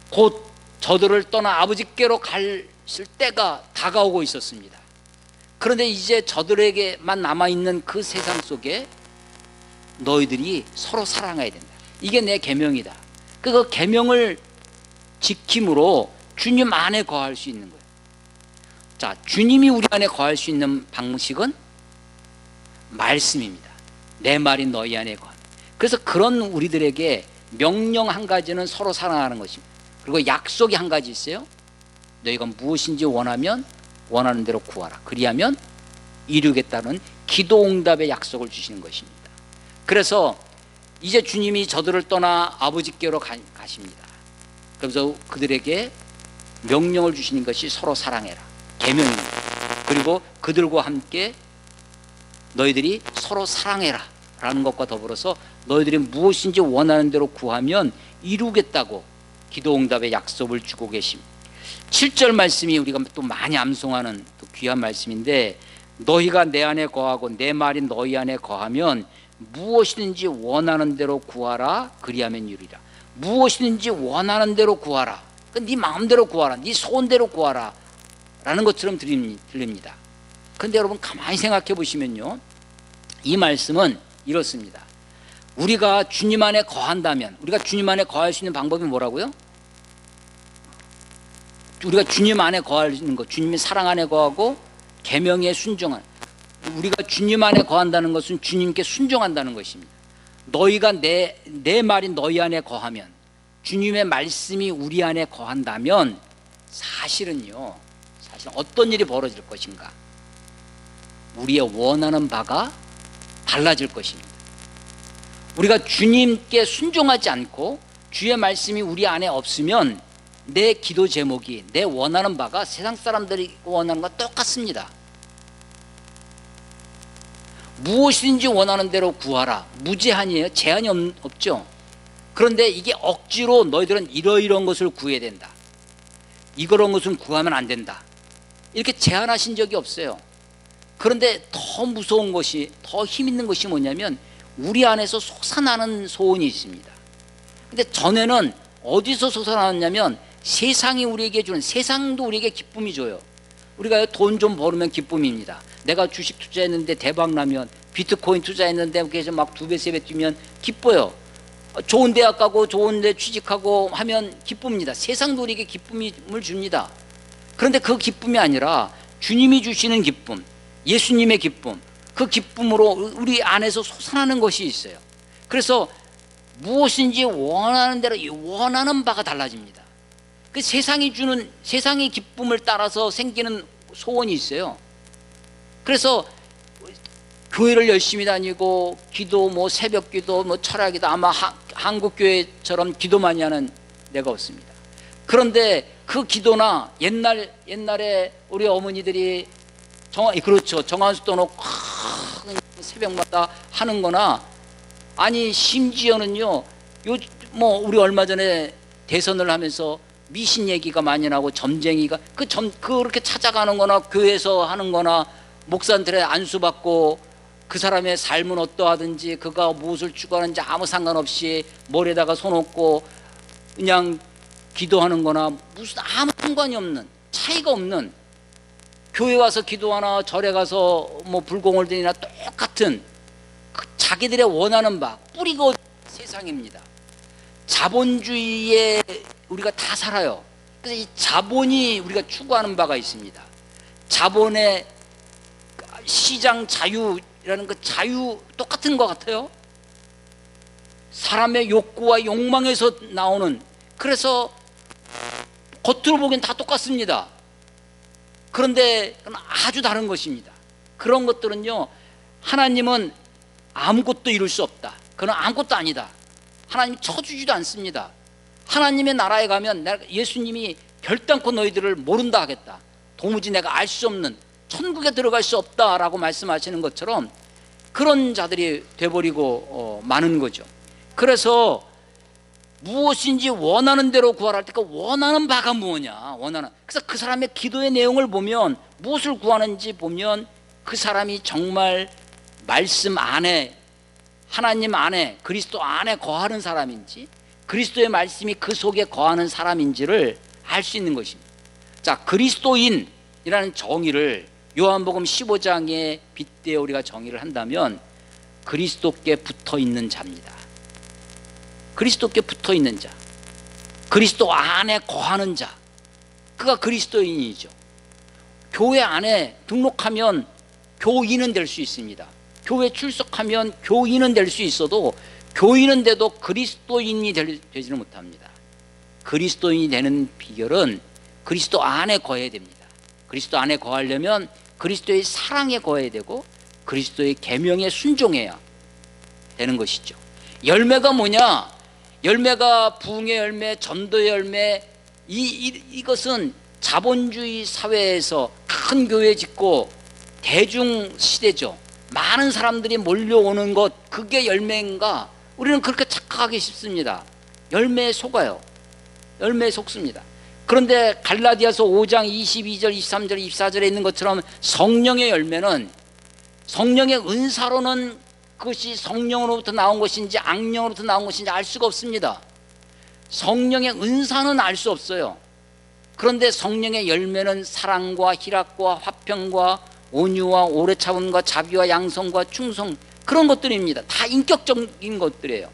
곧 저들을 떠나 아버지께로 가실 때가 다가오고 있었습니다. 그런데 이제 저들에게만 남아있는 그 세상 속에 너희들이 서로 사랑해야 된다. 이게 내 계명이다. 그 계명을 지킴으로 주님 안에 거할 수 있는 거예요. 자, 주님이 우리 안에 거할 수 있는 방식은 말씀입니다. 내 말이 너희 안에 거하. 그래서 그런 우리들에게 명령 한 가지는 서로 사랑하는 것입니다. 그리고 약속이 한 가지 있어요. 너희가 무엇인지 원하면 원하는 대로 구하라. 그리하면 이루겠다는 기도응답의 약속을 주시는 것입니다. 그래서 이제 주님이 저들을 떠나 아버지께로 가십니다. 그래서 그들에게 명령을 주시는 것이 서로 사랑해라. 계명입니다. 그리고 그들과 함께 너희들이 서로 사랑해라 라는 것과 더불어서 너희들이 무엇인지 원하는 대로 구하면 이루겠다고 기도응답의 약속을 주고 계십니다. 7절 말씀이 우리가 또 많이 암송하는 또 귀한 말씀인데, 너희가 내 안에 거하고 내 말이 너희 안에 거하면 무엇이든지 원하는 대로 구하라. 그리하면 이루리라. 무엇이든지 원하는 대로 구하라. 네 마음대로 구하라. 네 소원대로 구하라 라는 것처럼 들립니다. 그런데 여러분 가만히 생각해 보시면요, 이 말씀은 이렇습니다. 우리가 주님 안에 거한다면, 우리가 주님 안에 거할 수 있는 방법이 뭐라고요? 우리가 주님 안에 거할 수 있는 것, 주님의 사랑 안에 거하고 계명에 순종한, 우리가 주님 안에 거한다는 것은 주님께 순종한다는 것입니다. 너희가 내 말이 너희 안에 거하면, 주님의 말씀이 우리 안에 거한다면 사실은 어떤 일이 벌어질 것인가? 우리의 원하는 바가 달라질 것입니다. 우리가 주님께 순종하지 않고 주의 말씀이 우리 안에 없으면 내 기도 제목이, 내 원하는 바가 세상 사람들이 원하는 것과 똑같습니다. 무엇이든지 원하는 대로 구하라. 무제한이에요. 제한이 없죠. 그런데 이게 억지로 너희들은 이러이러한 것을 구해야 된다, 이런 것은 구하면 안 된다, 이렇게 제한하신 적이 없어요. 그런데 더 무서운 것이, 더 힘 있는 것이 뭐냐면 우리 안에서 솟아나는 소원이 있습니다. 근데 전에는 어디서 솟아나느냐면 세상이 우리에게 주는, 세상도 우리에게 기쁨이 줘요. 우리가 돈 좀 벌으면 기쁨입니다. 내가 주식 투자했는데 대박 나면, 비트코인 투자했는데 그래서 막 2배, 3배 뛰면 기뻐요. 좋은 대학 가고 좋은 데 취직하고 하면 기쁩니다. 세상도 우리에게 기쁨을 줍니다. 그런데 그 기쁨이 아니라 주님이 주시는 기쁨, 예수님의 기쁨, 그 기쁨으로 우리 안에서 솟아나는 것이 있어요. 그래서 무엇인지 원하는 대로, 원하는 바가 달라집니다. 그 세상이 주는, 세상의 기쁨을 따라서 생기는 소원이 있어요. 그래서 교회를 열심히 다니고 기도, 뭐 새벽 기도, 뭐 철학기도, 아마 한국 교회처럼 기도 많이 하는 데가 없습니다. 그런데 그 기도나 옛날에 우리 어머니들이 그렇죠, 정한수 놓고 새벽마다 하는 거나, 아니 심지어는요, 뭐 우리 얼마 전에 대선을 하면서 미신 얘기가 많이 나고 점쟁이가 그렇게 찾아가는 거나 교회에서 하는 거나, 목사한테 안수받고 그 사람의 삶은 어떠하든지 그가 무엇을 추구하는지 아무 상관없이 머리에다가 손 얹고 그냥 기도하는 거나, 무슨 아무 상관이 없는, 차이가 없는, 교회 와서 기도하나 절에 가서 뭐 불공을 드리나 똑같은 그 자기들의 원하는 바, 뿌리가 세상입니다. 자본주의에 우리가 다 살아요. 그래서 이 자본이 우리가 추구하는 바가 있습니다. 자본의 시장 자유라는 그 자유 똑같은 것 같아요. 사람의 욕구와 욕망에서 나오는, 그래서 겉으로 보기엔 다 똑같습니다. 그런데 아주 다른 것입니다. 그런 것들은요, 하나님은 아무것도 이룰 수 없다, 그건 아무것도 아니다, 하나님 쳐주지도 않습니다. 하나님의 나라에 가면 예수님이 결단코 너희들을 모른다 하겠다, 도무지 내가 알 수 없는, 천국에 들어갈 수 없다라고 말씀하시는 것처럼 그런 자들이 돼버리고 많은 거죠. 그래서 무엇인지 원하는 대로 구하라 할 때 그 원하는 바가 뭐냐, 그래서 그 사람의 기도의 내용을 보면, 무엇을 구하는지 보면 그 사람이 정말 말씀 안에, 하나님 안에, 그리스도 안에 거하는 사람인지, 그리스도의 말씀이 그 속에 거하는 사람인지를 알 수 있는 것입니다. 자, 그리스도인이라는 정의를 요한복음 15장에 빗대어 우리가 정의를 한다면 그리스도께 붙어 있는 자입니다. 그리스도께 붙어 있는 자, 그리스도 안에 거하는 자, 그가 그리스도인이죠. 교회 안에 등록하면 교인은 될 수 있습니다. 교회 출석하면 교인은 될 수 있어도, 교인은 돼도 그리스도인이 되지는 못합니다. 그리스도인이 되는 비결은 그리스도 안에 거해야 됩니다. 그리스도 안에 거하려면 그리스도의 사랑에 거해야 되고 그리스도의 계명에 순종해야 되는 것이죠. 열매가 뭐냐? 열매가 부흥의 열매, 전도의 열매. 이것은 자본주의 사회에서 큰 교회 짓고 대중 시대죠. 많은 사람들이 몰려오는 것, 그게 열매인가? 우리는 그렇게 착각하기 쉽습니다. 열매에 속아요. 열매에 속습니다. 그런데 갈라디아서 5장 22절, 23절, 24절에 있는 것처럼 성령의 열매는, 성령의 은사로는 그것이 성령으로부터 나온 것인지 악령으로부터 나온 것인지 알 수가 없습니다. 성령의 은사는 알 수 없어요. 그런데 성령의 열매는 사랑과 희락과 화평과 온유와 오래 참음과 자비와 양성과 충성, 그런 것들입니다. 다 인격적인 것들이에요.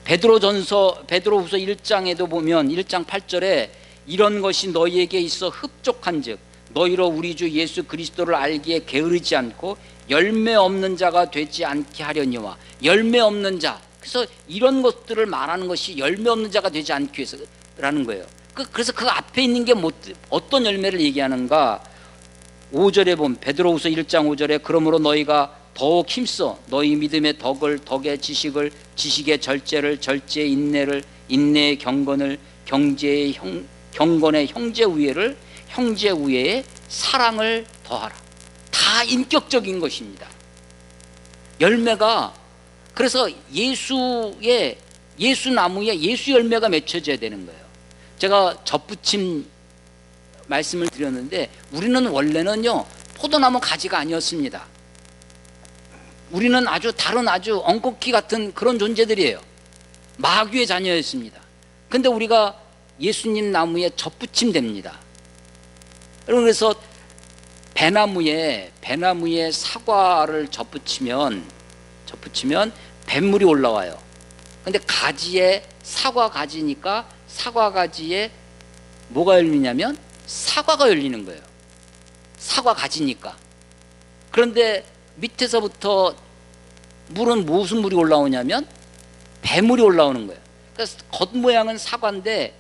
베드로후서 1장에도 보면 1장 8절에 이런 것이 너희에게 있어 흡족한즉 너희로 우리 주 예수 그리스도를 알기에 게으르지 않고 열매 없는 자가 되지 않게 하려니와. 열매 없는 자, 그래서 이런 것들을 말하는 것이 열매 없는 자가 되지 않기 위해서라는 거예요. 그래서 그 앞에 있는 게 어떤 열매를 얘기하는가? 5절에 보면, 베드로후서 1장 5절에 그러므로 너희가 더욱 힘써 너희 믿음의 덕을, 덕의 지식을, 지식의 절제를, 절제의 인내를, 인내의 경건을, 경제의 경건의 형제 우애를, 형제 우애의 사랑을 더하라. 다 인격적인 것입니다. 열매가, 그래서 예수 나무에 예수 열매가 맺혀져야 되는 거예요. 제가 접붙임 말씀을 드렸는데 우리는 원래는요 포도나무 가지가 아니었습니다. 우리는 아주 다른 아주 엉겅퀴 같은 그런 존재들이에요. 마귀의 자녀였습니다. 근데 우리가 예수님 나무에 접붙임 됩니다. 여러분, 그래서 배나무에 사과를 접붙이면 뱃물이 올라와요. 근데 가지에 사과 가지니까 사과 가지에 뭐가 열리냐면 사과가 열리는 거예요. 사과 가지니까. 그런데 밑에서부터 물은 무슨 물이 올라오냐면 배물이 올라오는 거예요. 그래서 겉모양은 사과인데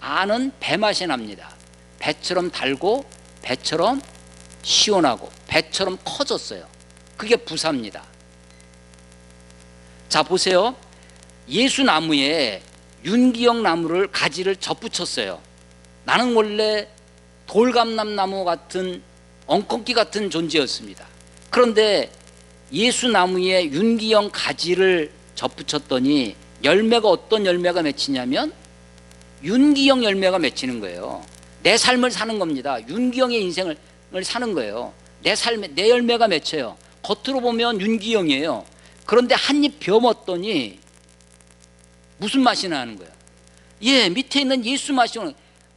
안은 배 맛이 납니다. 배처럼 달고 배처럼 시원하고 배처럼 커졌어요. 그게 부사입니다. 자, 보세요. 예수 나무에 윤기형 나무를 가지를 접붙였어요. 나는 원래 돌감람나무 같은 엉겅퀴 같은 존재였습니다. 그런데 예수 나무에 윤기형 가지를 접붙였더니 열매가 어떤 열매가 맺히냐면 윤기형 열매가 맺히는 거예요. 내 삶을 사는 겁니다. 윤기형의 인생을 사는 거예요. 내 삶에 내 열매가 맺혀요. 겉으로 보면 윤기형이에요. 그런데 한 입 베어 먹더니 무슨 맛이 나는 거예요? 예, 밑에 있는 예수 맛이 오는,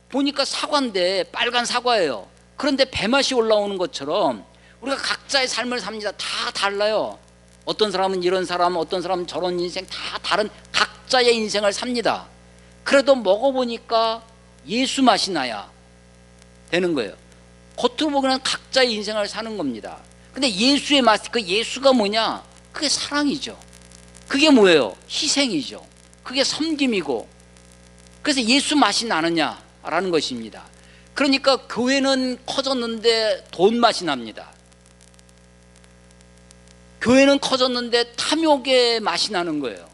보니까 사과인데 빨간 사과예요. 그런데 배 맛이 올라오는 것처럼 우리가 각자의 삶을 삽니다. 다 달라요. 어떤 사람은 이런 사람, 어떤 사람은 저런 인생, 다 다른 각자의 인생을 삽니다. 그래도 먹어보니까 예수 맛이 나야 되는 거예요. 겉으로 보기에는 각자의 인생을 사는 겁니다. 근데 예수의 맛, 그 예수가 뭐냐? 그게 사랑이죠. 그게 뭐예요? 희생이죠. 그게 섬김이고. 그래서 예수 맛이 나느냐라는 것입니다. 그러니까 교회는 커졌는데 돈 맛이 납니다. 교회는 커졌는데 탐욕의 맛이 나는 거예요.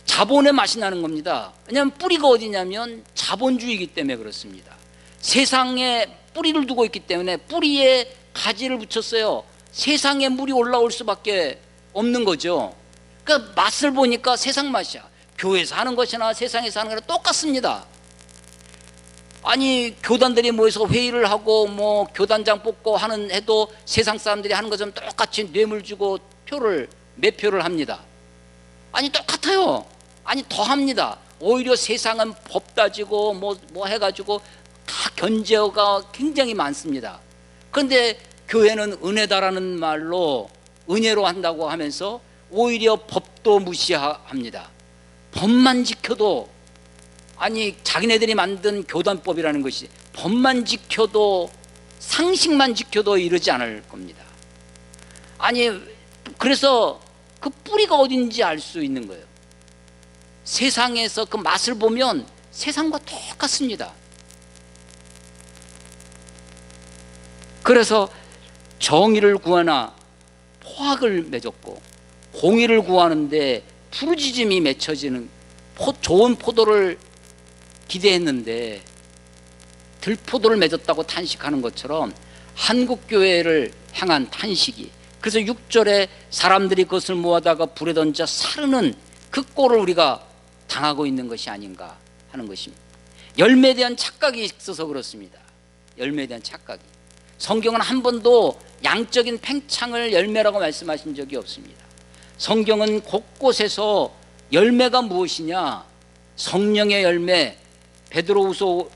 자본의 맛이 나는 겁니다. 왜냐하면 뿌리가 어디냐면 자본주의이기 때문에 그렇습니다. 세상에 뿌리를 두고 있기 때문에 뿌리에 가지를 붙였어요. 세상에 물이 올라올 수밖에 없는 거죠. 그러니까 맛을 보니까 세상 맛이야. 교회에서 하는 것이나 세상에서 하는 거랑 똑같습니다. 아니, 교단들이 모여서 회의를 하고 뭐 교단장 뽑고 하는 해도 세상 사람들이 하는 것처럼 똑같이 뇌물 주고 매표를 합니다. 아니, 똑같아요. 아니, 더 합니다. 오히려 세상은 법 따지고 뭐 해가지고 다 견제가 굉장히 많습니다. 그런데 교회는 은혜다라는 말로 은혜로 한다고 하면서 오히려 법도 무시합니다. 법만 지켜도, 아니, 자기네들이 만든 교단법이라는 것이 법만 지켜도, 상식만 지켜도 이러지 않을 겁니다. 아니, 그래서 그 뿌리가 어딘지 알 수 있는 거예요. 세상에서 그 맛을 보면 세상과 똑같습니다. 그래서 정의를 구하나 포악을 맺었고, 공의를 구하는데 부르짖음이 맺혀지는, 좋은 포도를 기대했는데 들포도를 맺었다고 탄식하는 것처럼 한국교회를 향한 탄식이, 그래서 6절에 사람들이 그것을 모아다가 불에 던져 사르는 그 꼴을 우리가 당하고 있는 것이 아닌가 하는 것입니다. 열매에 대한 착각이 있어서 그렇습니다. 열매에 대한 착각이. 성경은 한 번도 양적인 팽창을 열매라고 말씀하신 적이 없습니다. 성경은 곳곳에서 열매가 무엇이냐, 성령의 열매, 베드로후서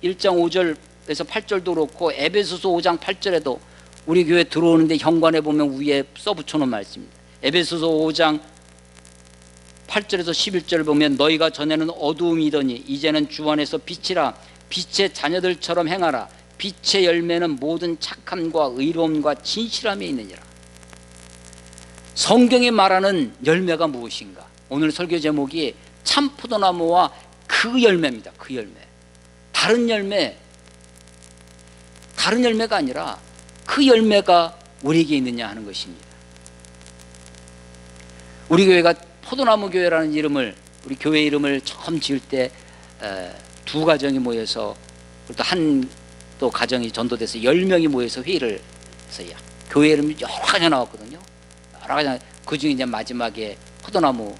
1장 5절에서 8절도 그렇고 에베소서 5장 8절에도 우리 교회 들어오는데 현관에 보면 위에 써붙여 놓은 말씀입니다. 에베소서 5장 8절에서 11절을 보면 너희가 전에는 어두움이더니 이제는 주 안에서 빛이라, 빛의 자녀들처럼 행하라. 빛의 열매는 모든 착함과 의로움과 진실함에 있느니라. 성경이 말하는 열매가 무엇인가? 오늘 설교 제목이 참 포도나무와 그 열매입니다. 그 열매. 다른 열매가 아니라 그 열매가 우리에게 있느냐 하는 것입니다. 우리 교회가 포도나무 교회라는 이름을, 우리 교회 이름을 처음 지을 때 두 가정이 모여서, 또 또 가정이 전도돼서 10명이 모여서 회의를 해서 교회 이름이 여러 가지 나왔거든요. 여러 가지. 그 중에 이제 마지막에 포도나무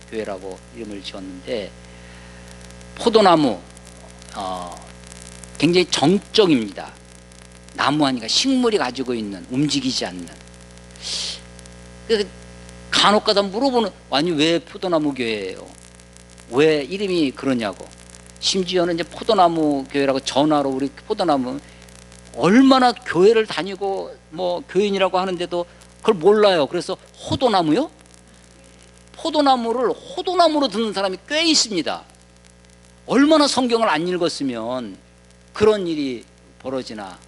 교회라고 이름을 지었는데, 포도나무, 굉장히 정적입니다. 나무 하니까 식물이 가지고 있는 움직이지 않는. 간혹가다 물어보는, 아니 왜 포도나무 교회예요? 왜 이름이 그러냐고. 심지어는 이제 포도나무 교회라고 전화로 우리 포도나무 얼마나 교회를 다니고 뭐 교인이라고 하는데도 그걸 몰라요. 그래서 호도나무요? 포도나무를 호도나무로 듣는 사람이 꽤 있습니다. 얼마나 성경을 안 읽었으면 그런 일이 벌어지나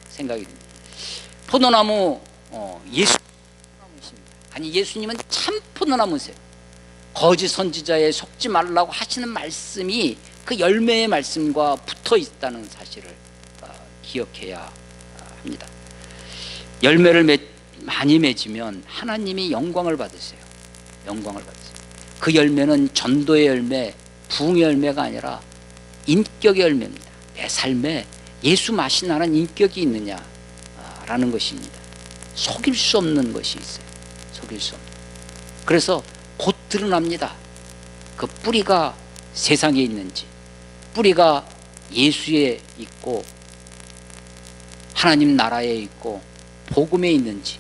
생각이 듭니다. 포도나무 예수님이십니다. 아니 예수님은 참 포도나무세요. 거짓 선지자에 속지 말라고 하시는 말씀이 그 열매의 말씀과 붙어 있다는 사실을 기억해야 합니다. 열매를 많이 맺으면 하나님이 영광을 받으세요. 영광을 받으세요. 그 열매는 전도의 열매, 부흥의 열매가 아니라 인격의 열매입니다. 내 삶에 예수 맛이 나는 인격이 있느냐라는 것입니다. 속일 수 없는 것이 있어요. 속일 수 없는. 그래서 곧 드러납니다. 그 뿌리가 세상에 있는지, 뿌리가 예수에 있고 하나님 나라에 있고 복음에 있는지.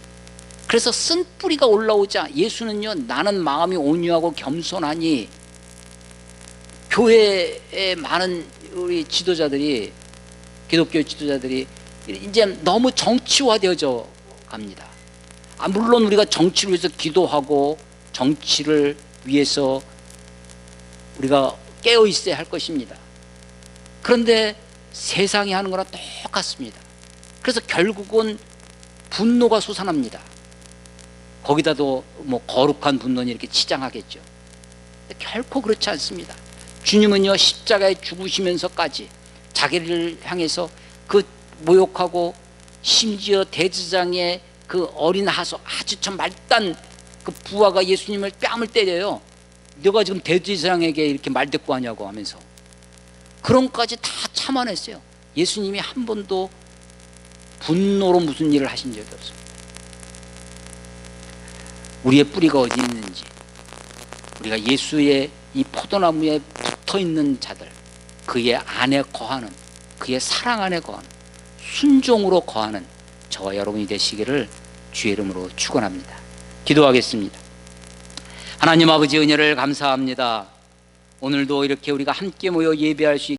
그래서 쓴 뿌리가 올라오자 예수는요, 나는 마음이 온유하고 겸손하니. 교회에 많은 우리 지도자들이, 기독교 지도자들이 이제 너무 정치화되어져 갑니다. 물론 우리가 정치를 위해서 기도하고 정치를 위해서 우리가 깨어 있어야 할 것입니다. 그런데 세상이 하는 거랑 똑같습니다. 그래서 결국은 분노가 솟아납니다. 거기다도 뭐 거룩한 분노니 이렇게 치장하겠죠. 결코 그렇지 않습니다. 주님은요, 십자가에 죽으시면서까지 자기를 향해서 그 모욕하고 심지어 대제사장의 그 어린 하소, 아주 참 말단 그 부하가 예수님을 뺨을 때려요. 너가 지금 대제사장에게 이렇게 말대꾸 하냐고 하면서. 그런 것까지 다 참아냈어요. 예수님이 한 번도 분노로 무슨 일을 하신 적이 없습니다. 우리의 뿌리가 어디 있는지, 우리가 예수의 이 포도나무에 붙어있는 자들, 그의 안에 거하는, 그의 사랑 안에 거하는, 순종으로 거하는 저와 여러분이 되시기를 주의 이름으로 축원합니다. 기도하겠습니다. 하나님 아버지, 은혜를 감사합니다. 오늘도 이렇게 우리가 함께 모여 예배할 수